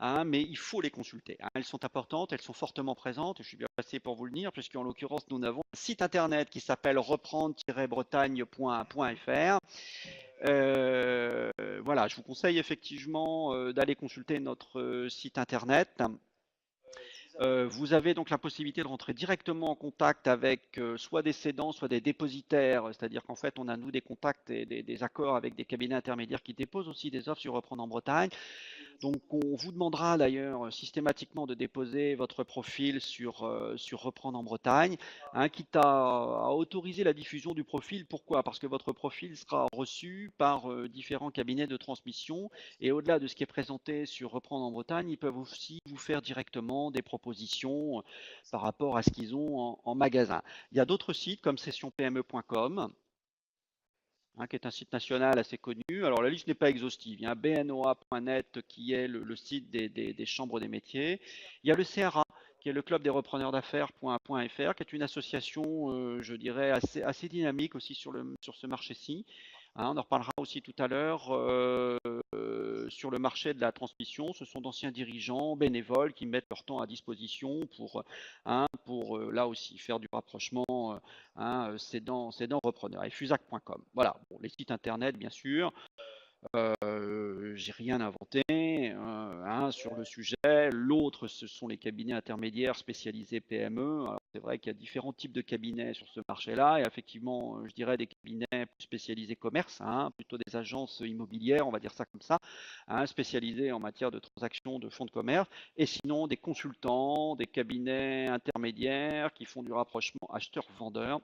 hein, mais il faut les consulter, hein. Elles sont importantes, elles sont fortement présentes. Je suis bien passé pour vous le dire, puisqu'en l'occurrence, nous avons un site Internet qui s'appelle reprendre-bretagne.fr. Voilà, je vous conseille effectivement d'aller consulter notre site internet. Vous avez donc la possibilité de rentrer directement en contact avec soit des cédants, soit des dépositaires, c'est-à-dire qu'en fait, on a nous des contacts et des accords avec des cabinets intermédiaires qui déposent aussi des offres sur Reprendre en Bretagne. Donc, on vous demandera d'ailleurs systématiquement de déposer votre profil sur Reprendre en Bretagne, hein, quitte à autoriser la diffusion du profil. Pourquoi? Parce que votre profil sera reçu par différents cabinets de transmission, et au-delà de ce qui est présenté sur Reprendre en Bretagne, ils peuvent aussi vous faire directement des propositions par rapport à ce qu'ils ont en magasin. Il y a d'autres sites comme sessionpme.com, hein, qui est un site national assez connu. Alors la liste n'est pas exhaustive. Il y a un bnoa.net qui est le site des chambres des métiers. Il y a le CRA, qui est le club des repreneurs d'affaires.fr, qui est une association, je dirais, assez dynamique aussi sur ce marché-ci. Hein, on en reparlera aussi tout à l'heure. Sur le marché de la transmission, ce sont d'anciens dirigeants bénévoles qui mettent leur temps à disposition pour là aussi faire du rapprochement, hein, cédant-repreneur. Et fusac.com. Voilà, bon, les sites internet, bien sûr. J'ai rien inventé hein, sur le sujet. L'autre, ce sont les cabinets intermédiaires spécialisés PME. Alors, c'est vrai qu'il y a différents types de cabinets sur ce marché-là. Et effectivement, je dirais des cabinets plus spécialisés commerce, hein, plutôt des agences immobilières, on va dire ça comme ça, hein, spécialisées en matière de transactions de fonds de commerce. Et sinon, des consultants, des cabinets intermédiaires qui font du rapprochement acheteur-vendeur,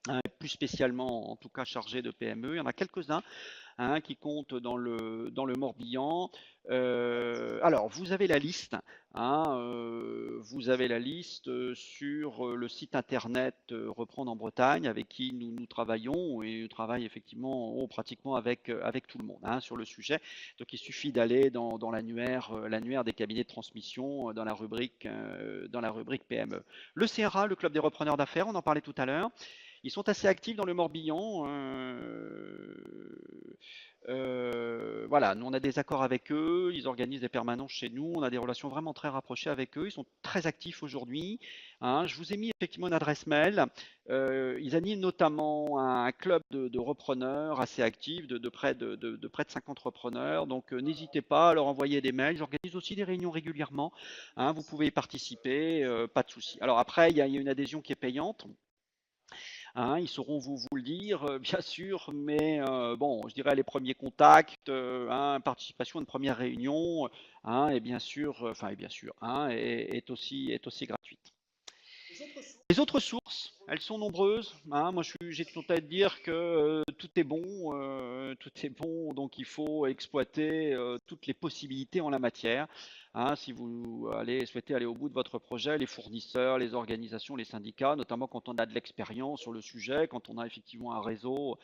hein, plus spécialement, en tout cas chargés de PME. Il y en a quelques-uns qui comptent dans le Morbihan. Alors, vous avez la liste. Vous avez la liste sur le site internet Reprendre en Bretagne, avec qui nous travaillons et nous travaillons effectivement pratiquement avec tout le monde sur le sujet. Donc, il suffit d'aller dans l'annuaire des cabinets de transmission dans la rubrique PME. Le CRA, le Club des repreneurs d'affaires, on en parlait tout à l'heure. Ils sont assez actifs dans le Morbihan. Voilà, nous on a des accords avec eux, ils organisent des permanences chez nous, on a des relations vraiment très rapprochées avec eux, ils sont très actifs aujourd'hui. Je vous ai mis effectivement une adresse mail. Ils animent notamment un club de repreneurs assez actif, de près de 50 repreneurs. Donc n'hésitez pas à leur envoyer des mails. Ils organisent aussi des réunions régulièrement. Vous pouvez y participer, pas de souci. Alors après, il y a une adhésion qui est payante. Ils sauront vous le dire, bien sûr, mais bon, je dirais les premiers contacts, participation à une première réunion, et bien sûr, est aussi gratuite. Les autres sources, elles sont nombreuses. Moi, j'ai tout à dire que tout est bon, donc il faut exploiter toutes les possibilités en la matière. Si vous souhaitez aller au bout de votre projet, les fournisseurs, les organisations, les syndicats, notamment quand on a de l'expérience sur le sujet, quand on a effectivement un réseau,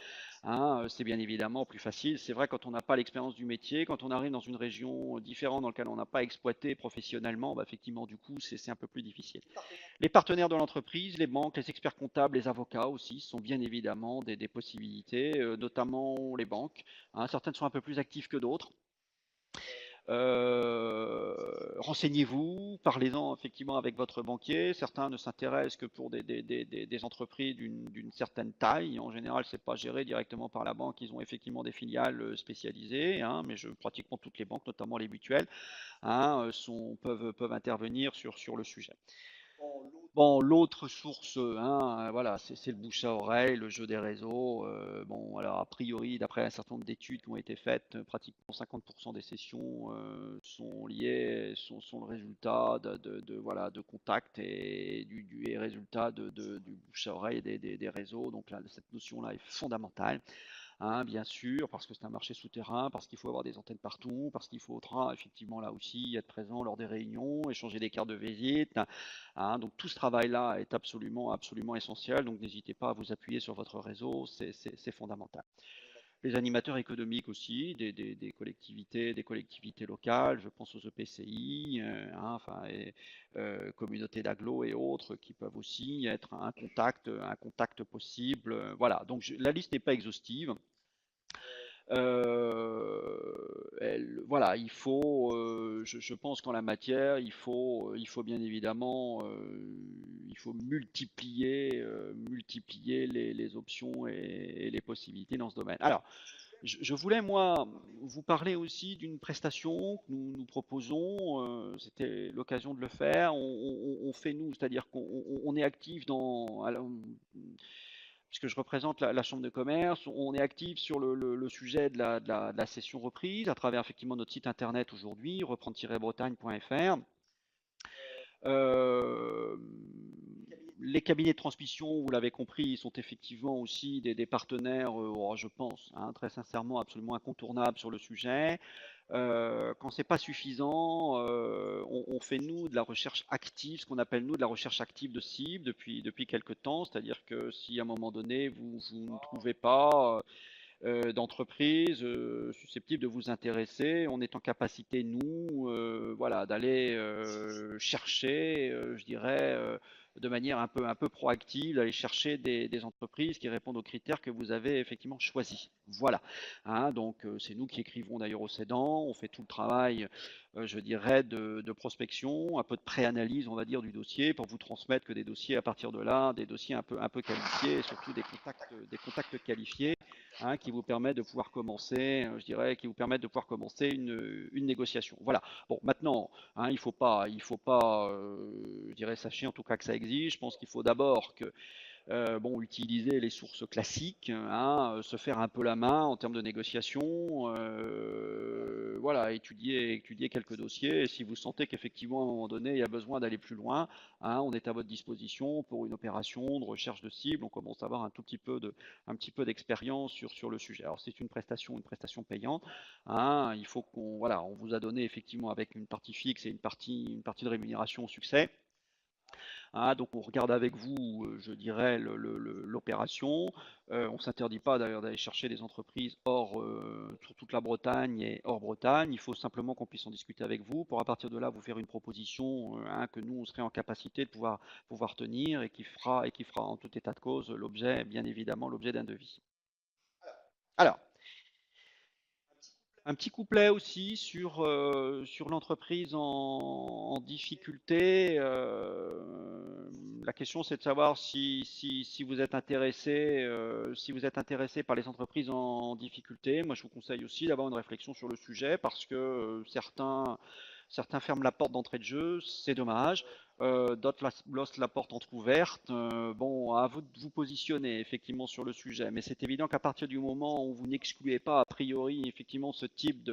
c'est bien évidemment plus facile. C'est vrai quand on n'a pas l'expérience du métier, quand on arrive dans une région différente dans laquelle on n'a pas exploité professionnellement, effectivement, du coup, c'est un peu plus difficile. Les partenaires de l'entreprise, les banques, les experts comptables, les avocats aussi sont bien évidemment des possibilités, notamment les banques. Certaines sont un peu plus actives que d'autres. Renseignez-vous, parlez-en effectivement avec votre banquier. Certains ne s'intéressent que pour des entreprises d'une certaine taille. En général, c'est pas géré directement par la banque. Ils ont effectivement des filiales spécialisées, mais pratiquement toutes les banques, notamment les mutuelles, peuvent intervenir sur le sujet. Bon, l'autre source, voilà, c'est le bouche à oreille, le jeu des réseaux. Bon, alors a priori, d'après un certain nombre d'études qui ont été faites, pratiquement 50% des sessions sont le résultat voilà, de contacts et du résultat du bouche à oreille des réseaux. Donc là, cette notion-là est fondamentale. Bien sûr, parce que c'est un marché souterrain, parce qu'il faut avoir des antennes partout, parce qu'il faudra effectivement là aussi être présent lors des réunions, échanger des cartes de visite. Donc tout ce travail-là est absolument essentiel. Donc n'hésitez pas à vous appuyer sur votre réseau, c'est fondamental. Les animateurs économiques aussi, des collectivités locales, je pense aux EPCI, communautés d'agglo et autres qui peuvent aussi être un contact possible. Voilà, donc la liste n'est pas exhaustive. Voilà, il faut, je pense qu'en la matière, il faut bien évidemment, il faut multiplier les options et les possibilités dans ce domaine. Alors, je voulais, moi, vous parler aussi d'une prestation que nous proposons. C'était l'occasion de le faire. On fait, nous, c'est-à-dire qu'on est actif puisque je représente la Chambre de commerce, on est actif sur le sujet de la session reprise à travers effectivement notre site internet aujourd'hui, reprendre-bretagne.fr. Les cabinets de transmission, vous l'avez compris, ils sont effectivement aussi des partenaires, je pense, très sincèrement, absolument incontournables sur le sujet. Quand c'est pas suffisant, on fait nous de la recherche active, ce qu'on appelle nous de la recherche active de cible depuis quelques temps. C'est-à-dire que si à un moment donné vous ne trouvez pas d'entreprise susceptible de vous intéresser, on est en capacité nous, voilà, d'aller chercher, je dirais, de manière un peu proactive, d'aller chercher des entreprises qui répondent aux critères que vous avez effectivement choisis. Voilà. Donc c'est nous qui écrivons d'ailleurs au cédant, on fait tout le travail, je dirais, de prospection, un peu de pré-analyse, on va dire, du dossier pour vous transmettre que des dossiers à partir de là, des dossiers un peu qualifiés et surtout des contacts qualifiés. Qui vous permettent de pouvoir commencer, une négociation. Voilà. Bon, maintenant, il faut pas, je dirais, sachez en tout cas que ça existe. Je pense qu'il faut d'abord que utiliser les sources classiques, se faire un peu la main en termes de négociation. voilà, étudier quelques dossiers. Et si vous sentez qu'effectivement, à un moment donné, il y a besoin d'aller plus loin, hein, on est à votre disposition pour une opération de recherche de cible. On commence à avoir un petit peu d'expérience sur le sujet. Alors, c'est une prestation payante. Hein, il faut voilà, on vous a donné effectivement avec une partie fixe et une partie de rémunération au succès. Hein, donc on regarde avec vous, je dirais, l'opération. On ne s'interdit pas d'ailleurs d'aller chercher des entreprises hors, sur toute la Bretagne et hors Bretagne. Il faut simplement qu'on puisse en discuter avec vous pour à partir de là vous faire une proposition, hein, que nous on serait en capacité de pouvoir tenir et qui fera en tout état de cause l'objet, bien évidemment, l'objet d'un devis. Alors, un petit couplet aussi sur l'entreprise en difficulté. La question, c'est de savoir si vous êtes intéressé, si vous êtes intéressé par les entreprises en difficulté. Moi, je vous conseille aussi d'avoir une réflexion sur le sujet parce que certains ferment la porte d'entrée de jeu, c'est dommage. D'autres laissent la porte entrouverte. Bon, à vous de vous positionner effectivement sur le sujet, mais c'est évident qu'à partir du moment où vous n'excluez pas a priori effectivement ce type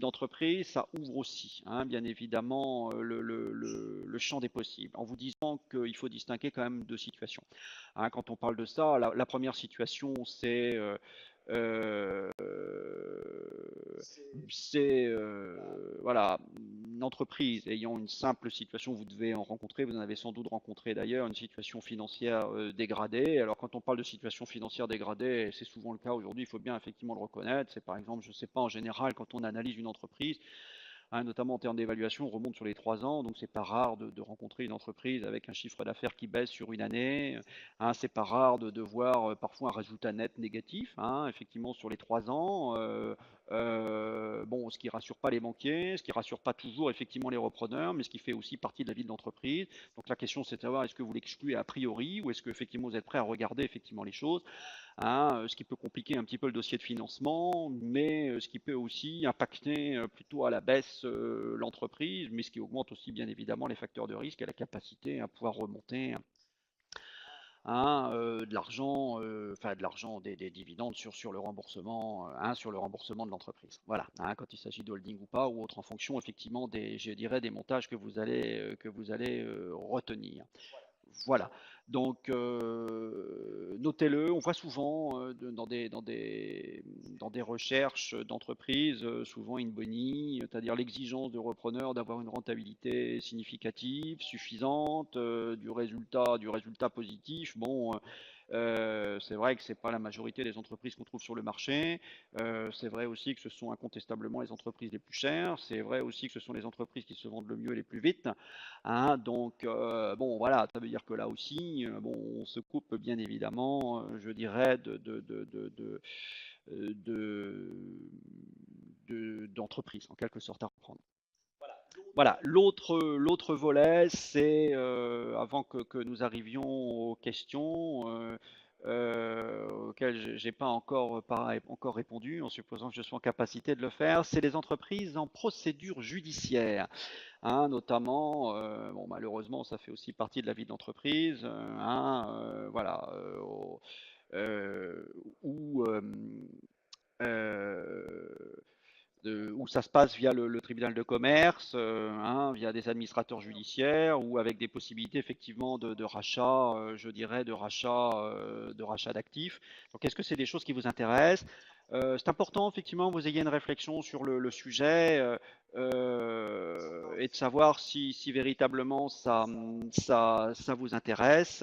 d'entreprise, ça ouvre aussi, hein, bien évidemment, le champ des possibles, en vous disant qu'il faut distinguer quand même deux situations. Hein, quand on parle de ça, la première situation, euh, c'est voilà, une entreprise ayant une simple situation, vous devez en rencontrer, vous en avez sans doute rencontré d'ailleurs, une situation financière dégradée. Alors quand on parle de situation financière dégradée, c'est souvent le cas aujourd'hui, il faut bien effectivement le reconnaître. C'est par exemple, je ne sais pas, en général, quand on analyse une entreprise, hein, notamment en termes d'évaluation, on remonte sur les 3 ans, donc c'est pas rare de rencontrer une entreprise avec un chiffre d'affaires qui baisse sur une année. Hein, c'est pas rare de voir parfois un résultat net négatif, hein, effectivement sur les 3 ans. Bon, ce qui rassure pas les banquiers, ce qui rassure pas toujours effectivement les repreneurs, mais ce qui fait aussi partie de la vie de l'entreprise. Donc la question c'est de savoir est-ce que vous l'excluez a priori ou est-ce que effectivement vous êtes prêt à regarder effectivement les choses, hein, ce qui peut compliquer un petit peu le dossier de financement, mais ce qui peut aussi impacter plutôt à la baisse l'entreprise, mais ce qui augmente aussi bien évidemment les facteurs de risque et la capacité à pouvoir remonter, hein, de l'argent, enfin de l'argent des dividendes sur le remboursement, hein, sur le remboursement de l'entreprise. Voilà, hein, quand il s'agit de holding ou pas ou autre en fonction effectivement je dirais, des montages que vous allez retenir. Voilà. Donc, notez-le. On voit souvent dans des recherches d'entreprises, souvent in boni, c'est-à-dire l'exigence de repreneurs d'avoir une rentabilité significative, suffisante, du résultat positif. Bon, c'est vrai que c'est pas la majorité des entreprises qu'on trouve sur le marché. C'est vrai aussi que ce sont incontestablement les entreprises les plus chères. C'est vrai aussi que ce sont les entreprises qui se vendent le mieux et les plus vite. Hein, donc, bon, voilà, ça veut dire que là aussi, bon, on se coupe bien évidemment, je dirais, de, d'entreprises, en quelque sorte, à reprendre. Voilà, l'autre volet, c'est, avant que nous arrivions aux questions auxquelles j'ai pas encore répondu, en supposant que je sois en capacité de le faire, c'est les entreprises en procédure judiciaire. Hein, notamment, bon, malheureusement, ça fait aussi partie de la vie de l'entreprise, hein, voilà, euh, où, euh, euh, où ça se passe via le tribunal de commerce, hein, via des administrateurs judiciaires, ou avec des possibilités effectivement de rachat, je dirais, de rachat d'actifs. Donc, est-ce que c'est des choses qui vous intéressent? C'est important effectivement que vous ayez une réflexion sur le sujet et de savoir si véritablement ça vous intéresse.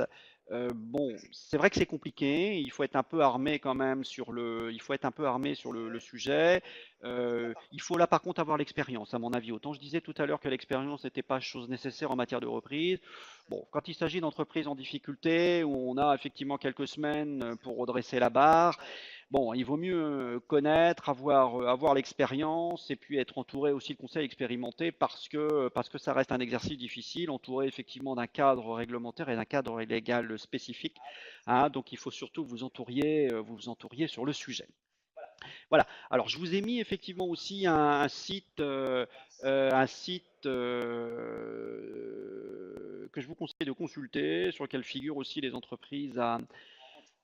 Bon, c'est vrai que c'est compliqué. Il faut être un peu armé quand même il faut être un peu armé sur le sujet. Il faut là par contre avoir l'expérience, à mon avis. Autant je disais tout à l'heure que l'expérience n'était pas chose nécessaire en matière de reprise. Bon, quand il s'agit d'entreprises en difficulté, où on a effectivement quelques semaines pour redresser la barre, bon, il vaut mieux connaître, avoir l'expérience et puis être entouré aussi de conseils expérimentés parce que ça reste un exercice difficile, entouré effectivement d'un cadre réglementaire et d'un cadre légal spécifique. Hein, donc il faut surtout que vous vous entouriez sur le sujet. Voilà. Alors, je vous ai mis effectivement aussi un site que je vous conseille de consulter, sur lequel figurent aussi les entreprises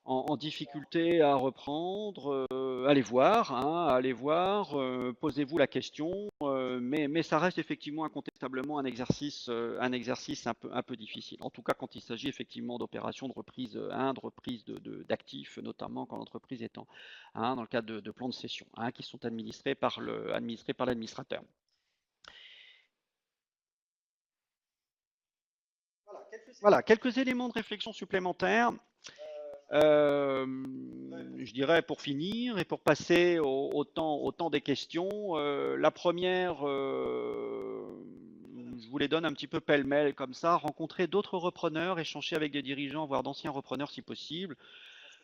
en difficulté à reprendre, allez voir, posez-vous la question, mais ça reste effectivement incontestablement un exercice un peu difficile. En tout cas, quand il s'agit effectivement d'opérations de reprise, de reprise d'actifs, notamment quand l'entreprise est dans le cadre de plans de cession, qui sont administrés par l'administrateur. Voilà, quelques éléments de réflexion supplémentaires. Je dirais pour finir et pour passer au temps des questions, la première, je vous les donne un petit peu pêle-mêle comme ça, rencontrer d'autres repreneurs, échanger avec des dirigeants, voire d'anciens repreneurs si possible.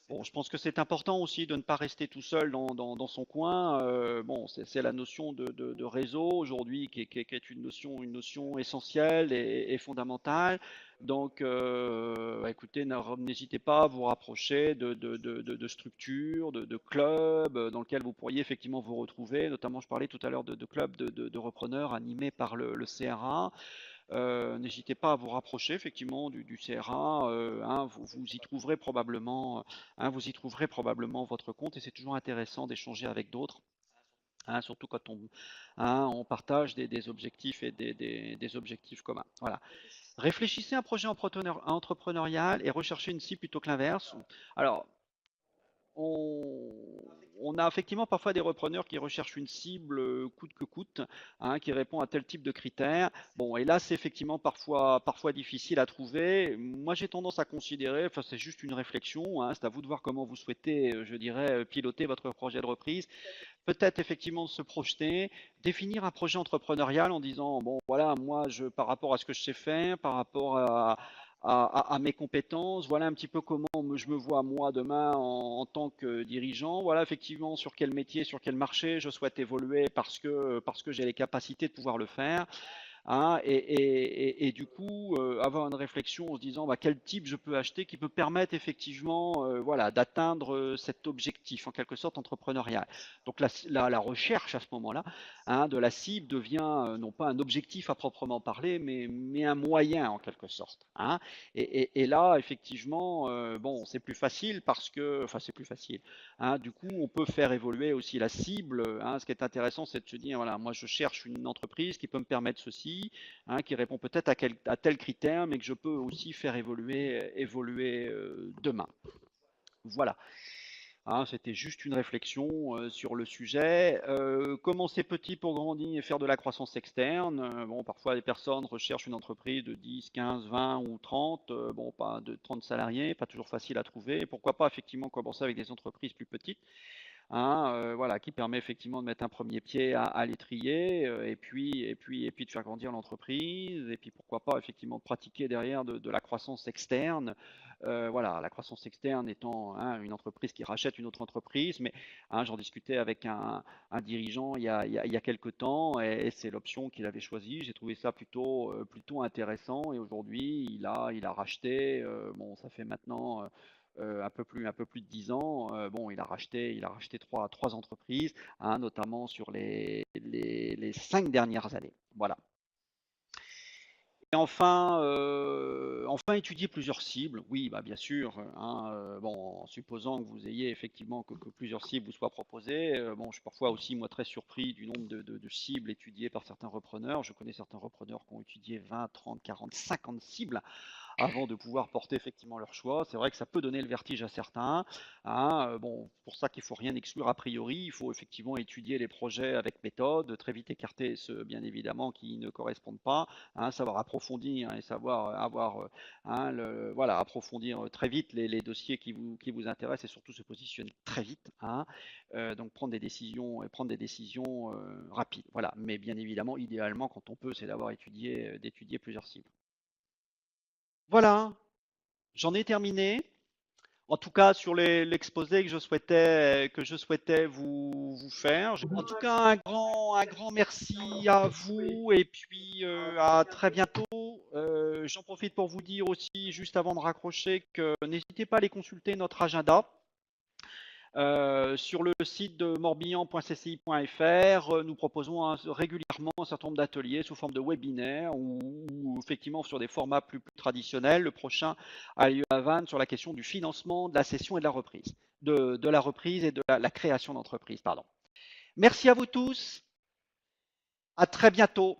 Bon, je pense que c'est important aussi de ne pas rester tout seul dans son coin. Bon, c'est la notion de réseau aujourd'hui qui est une notion essentielle et fondamentale. Donc, écoutez, n'hésitez pas à vous rapprocher de structures, de clubs dans lesquels vous pourriez effectivement vous retrouver. Notamment, je parlais tout à l'heure de clubs de repreneurs animés par le CRA. N'hésitez pas à vous rapprocher effectivement du CRA. Vous y trouverez probablement, vous y trouverez probablement votre compte et c'est toujours intéressant d'échanger avec d'autres. Surtout quand on partage des objectifs et des objectifs communs. Voilà. Réfléchissez à un projet entrepreneurial et recherchez une cible plutôt que l'inverse. Alors, on, on a effectivement parfois des repreneurs qui recherchent une cible coûte que coûte, qui répond à tel type de critères. Bon, et là, c'est effectivement parfois difficile à trouver. Moi, j'ai tendance à considérer, enfin, c'est juste une réflexion, c'est à vous de voir comment vous souhaitez, je dirais, piloter votre projet de reprise. Peut-être effectivement se projeter, définir un projet entrepreneurial en disant, bon, voilà, moi, par rapport à ce que je sais faire, par rapport à mes compétences, voilà un petit peu comment je me vois moi demain en tant que dirigeant, voilà effectivement sur quel métier, sur quel marché je souhaite évoluer parce que j'ai les capacités de pouvoir le faire. Et du coup, avoir une réflexion en se disant bah, quel type je peux acheter qui peut permettre effectivement voilà, d'atteindre cet objectif en quelque sorte entrepreneurial. Donc la recherche à ce moment-là de la cible devient non pas un objectif à proprement parler, mais un moyen en quelque sorte. Et là, effectivement, bon, c'est plus facile parce que, enfin, c'est plus facile. Du coup, on peut faire évoluer aussi la cible. Ce qui est intéressant, c'est de se dire, voilà, moi, je cherche une entreprise qui peut me permettre ceci, qui répond peut-être à tel critère, mais que je peux aussi faire évoluer demain. Voilà. C'était juste une réflexion sur le sujet. Commencer petit pour grandir et faire de la croissance externe. Bon, parfois, les personnes recherchent une entreprise de 10, 15, 20 ou 30. Bon, pas de 30 salariés, pas toujours facile à trouver. Pourquoi pas effectivement commencer avec des entreprises plus petites, voilà, qui permet effectivement de mettre un premier pied à l'étrier, et puis de faire grandir l'entreprise, et puis pourquoi pas effectivement de pratiquer derrière de la croissance externe. Voilà, la croissance externe étant une entreprise qui rachète une autre entreprise, mais j'en discutais avec un dirigeant il y a quelques temps, et c'est l'option qu'il avait choisie. J'ai trouvé ça plutôt intéressant, et aujourd'hui il a racheté, bon, ça fait maintenant un peu plus de 10 ans. Bon, il a racheté trois entreprises, notamment sur les 5 dernières années. Voilà. Et enfin, étudier plusieurs cibles. Oui, bah, bien sûr. Bon, en supposant que vous ayez effectivement que plusieurs cibles vous soient proposées. Bon, je suis parfois aussi moi très surpris du nombre de cibles étudiées par certains repreneurs. Je connais certains repreneurs qui ont étudié 20, 30, 40, 50 cibles avant de pouvoir porter effectivement leur choix. C'est vrai que ça peut donner le vertige à certains. Bon, pour ça qu'il ne faut rien exclure a priori. Il faut effectivement étudier les projets avec méthode, très vite écarter ceux, bien évidemment, qui ne correspondent pas, savoir approfondir et savoir avoir, voilà, approfondir très vite les dossiers qui vous intéressent et surtout se positionner très vite. Donc prendre des décisions rapides. Voilà. Mais bien évidemment, idéalement, quand on peut, c'est d'étudier plusieurs cibles. Voilà, j'en ai terminé. En tout cas, sur l'exposé que je souhaitais vous faire. En tout cas, un grand merci à vous et puis à très bientôt. J'en profite pour vous dire aussi, juste avant de raccrocher, que n'hésitez pas à aller consulter notre agenda. Sur le site de morbihan.cci.fr, nous proposons régulièrement un certain nombre d'ateliers sous forme de webinaires ou effectivement sur des formats plus traditionnels. Le prochain a lieu à Vannes sur la question du financement, de la cession et de la reprise, de la reprise et de la création d'entreprise. Merci à vous tous. À très bientôt.